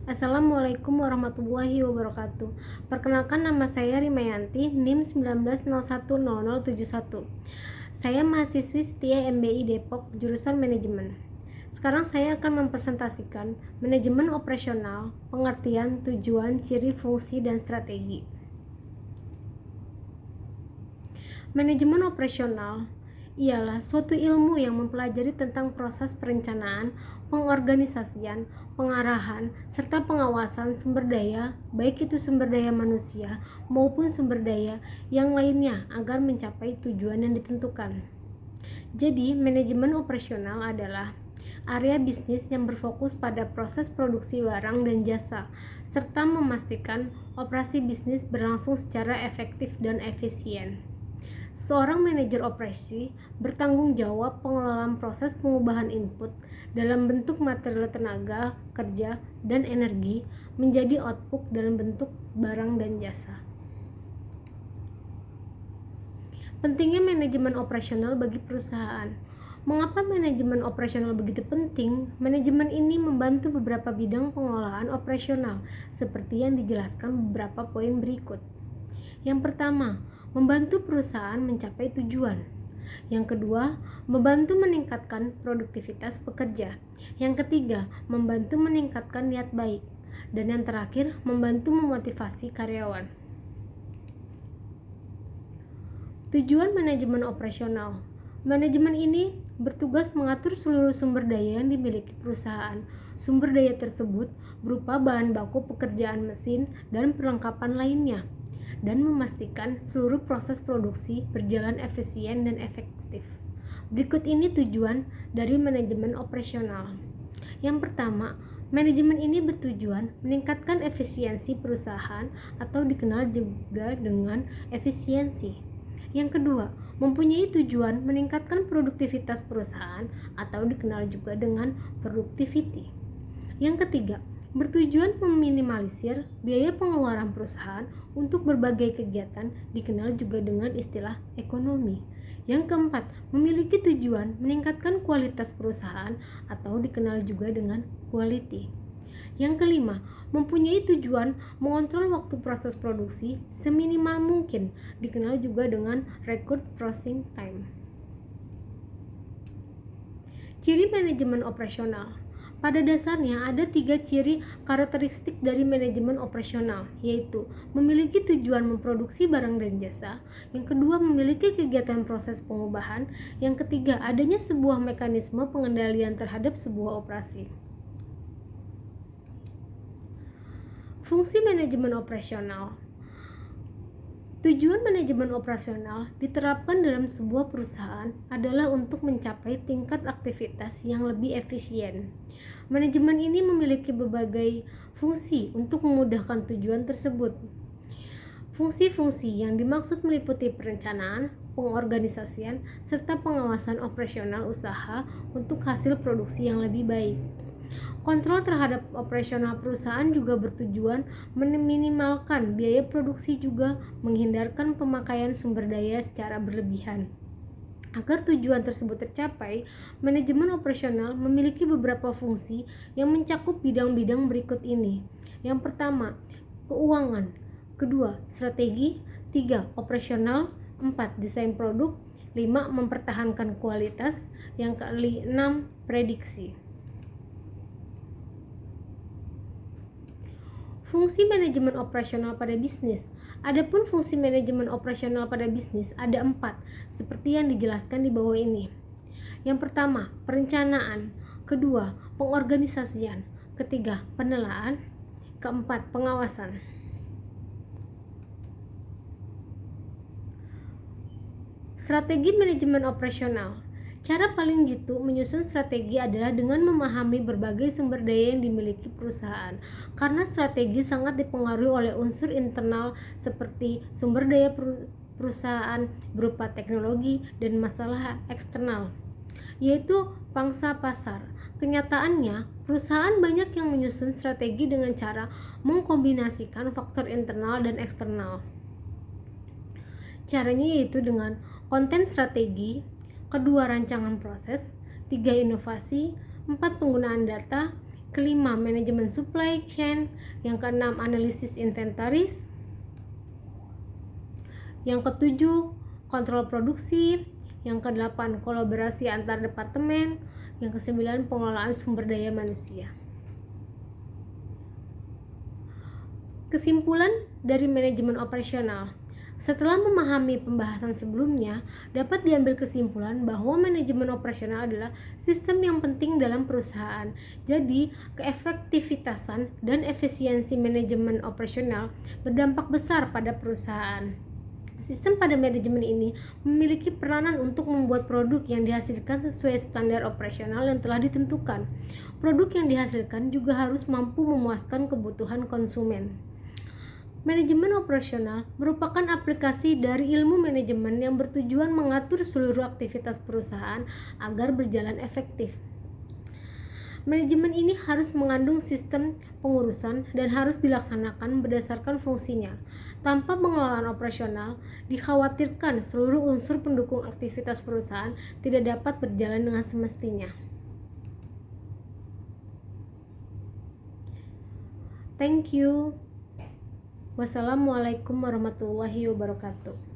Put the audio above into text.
Assalamualaikum warahmatullahi wabarakatuh. Perkenalkan, nama saya Rimayanti, NIM 19010071. Saya mahasiswi setia MBI Depok, jurusan manajemen. Sekarang saya akan mempresentasikan manajemen operasional, pengertian, tujuan, ciri, fungsi, dan strategi. Manajemen operasional ialah suatu ilmu yang mempelajari tentang proses perencanaan, pengorganisasian, pengarahan, serta pengawasan sumber daya, baik itu sumber daya manusia maupun sumber daya yang lainnya agar mencapai tujuan yang ditentukan. Jadi, manajemen operasional adalah area bisnis yang berfokus pada proses produksi barang dan jasa, serta memastikan operasi bisnis berlangsung secara efektif dan efisien. Seorang manajer operasi bertanggung jawab pengelolaan proses pengubahan input dalam bentuk material tenaga, kerja, dan energi menjadi output dalam bentuk barang dan jasa. Pentingnya manajemen operasional bagi perusahaan. Mengapa manajemen operasional begitu penting? Manajemen ini membantu beberapa bidang pengelolaan operasional, seperti yang dijelaskan beberapa poin berikut. Yang pertama, membantu perusahaan mencapai tujuan. Yang kedua, membantu meningkatkan produktivitas pekerja. Yang ketiga, membantu meningkatkan niat baik. Dan yang terakhir, membantu memotivasi karyawan. Tujuan manajemen operasional. Manajemen ini bertugas mengatur seluruh sumber daya yang dimiliki perusahaan. Sumber daya tersebut berupa bahan baku pekerjaan mesin dan perlengkapan lainnya, dan memastikan seluruh proses produksi berjalan efisien dan efektif. Berikut ini tujuan dari manajemen operasional. Yang pertama, manajemen ini bertujuan meningkatkan efisiensi perusahaan atau dikenal juga dengan efisiensi. Yang kedua, mempunyai tujuan meningkatkan produktivitas perusahaan atau dikenal juga dengan productivity. Yang ketiga, bertujuan meminimalisir biaya pengeluaran perusahaan untuk berbagai kegiatan, dikenal juga dengan istilah ekonomi. Yang keempat, memiliki tujuan meningkatkan kualitas perusahaan atau dikenal juga dengan quality. Yang kelima, mempunyai tujuan mengontrol waktu proses produksi seminimal mungkin, dikenal juga dengan record processing time. Ciri manajemen operasional. Pada dasarnya ada 3 ciri karakteristik dari manajemen operasional, yaitu memiliki tujuan memproduksi barang dan jasa, yang kedua memiliki kegiatan proses pengubahan, yang ketiga adanya sebuah mekanisme pengendalian terhadap sebuah operasi. Fungsi manajemen operasional. Tujuan manajemen operasional diterapkan dalam sebuah perusahaan adalah untuk mencapai tingkat aktivitas yang lebih efisien. Manajemen ini memiliki berbagai fungsi untuk memudahkan tujuan tersebut. Fungsi-fungsi yang dimaksud meliputi perencanaan, pengorganisasian, serta pengawasan operasional usaha untuk hasil produksi yang lebih baik. Kontrol terhadap operasional perusahaan juga bertujuan meminimalkan biaya produksi, juga menghindarkan pemakaian sumber daya secara berlebihan. Agar tujuan tersebut tercapai, manajemen operasional memiliki beberapa fungsi yang mencakup bidang-bidang berikut ini. Yang pertama, keuangan. Kedua, strategi. 3, operasional. 4, desain produk. 5, mempertahankan kualitas. Yang ke-6, prediksi. Fungsi manajemen operasional pada bisnis. Adapun fungsi manajemen operasional pada bisnis ada 4, seperti yang dijelaskan di bawah ini. Yang pertama, perencanaan. Kedua, pengorganisasian. Ketiga, penelaan. Keempat, pengawasan. Strategi manajemen operasional. Cara paling jitu menyusun strategi adalah dengan memahami berbagai sumber daya yang dimiliki perusahaan, karena strategi sangat dipengaruhi oleh unsur internal seperti sumber daya perusahaan berupa teknologi dan masalah eksternal, yaitu pangsa pasar. Kenyataannya, perusahaan banyak yang menyusun strategi dengan cara mengkombinasikan faktor internal dan eksternal. Caranya yaitu dengan konten strategi, kedua rancangan proses, 3 inovasi, 4 penggunaan data, Kelima, manajemen supply chain. Yang keenam, analisis inventaris. Yang ketujuh, kontrol produksi. Yang kedelapan, kolaborasi antar departemen. Yang kesembilan, pengelolaan sumber daya manusia. Kesimpulan dari manajemen operasional. Setelah memahami pembahasan sebelumnya, dapat diambil kesimpulan bahwa manajemen operasional adalah sistem yang penting dalam perusahaan. Jadi, keefektivitasan dan efisiensi manajemen operasional berdampak besar pada perusahaan. Sistem pada manajemen ini memiliki peranan untuk membuat produk yang dihasilkan sesuai standar operasional yang telah ditentukan. Produk yang dihasilkan juga harus mampu memuaskan kebutuhan konsumen. Manajemen operasional merupakan aplikasi dari ilmu manajemen yang bertujuan mengatur seluruh aktivitas perusahaan agar berjalan efektif. Manajemen ini harus mengandung sistem pengurusan dan harus dilaksanakan berdasarkan fungsinya. Tanpa pengelolaan operasional, dikhawatirkan seluruh unsur pendukung aktivitas perusahaan tidak dapat berjalan dengan semestinya. Thank you. Wassalamualaikum warahmatullahi wabarakatuh.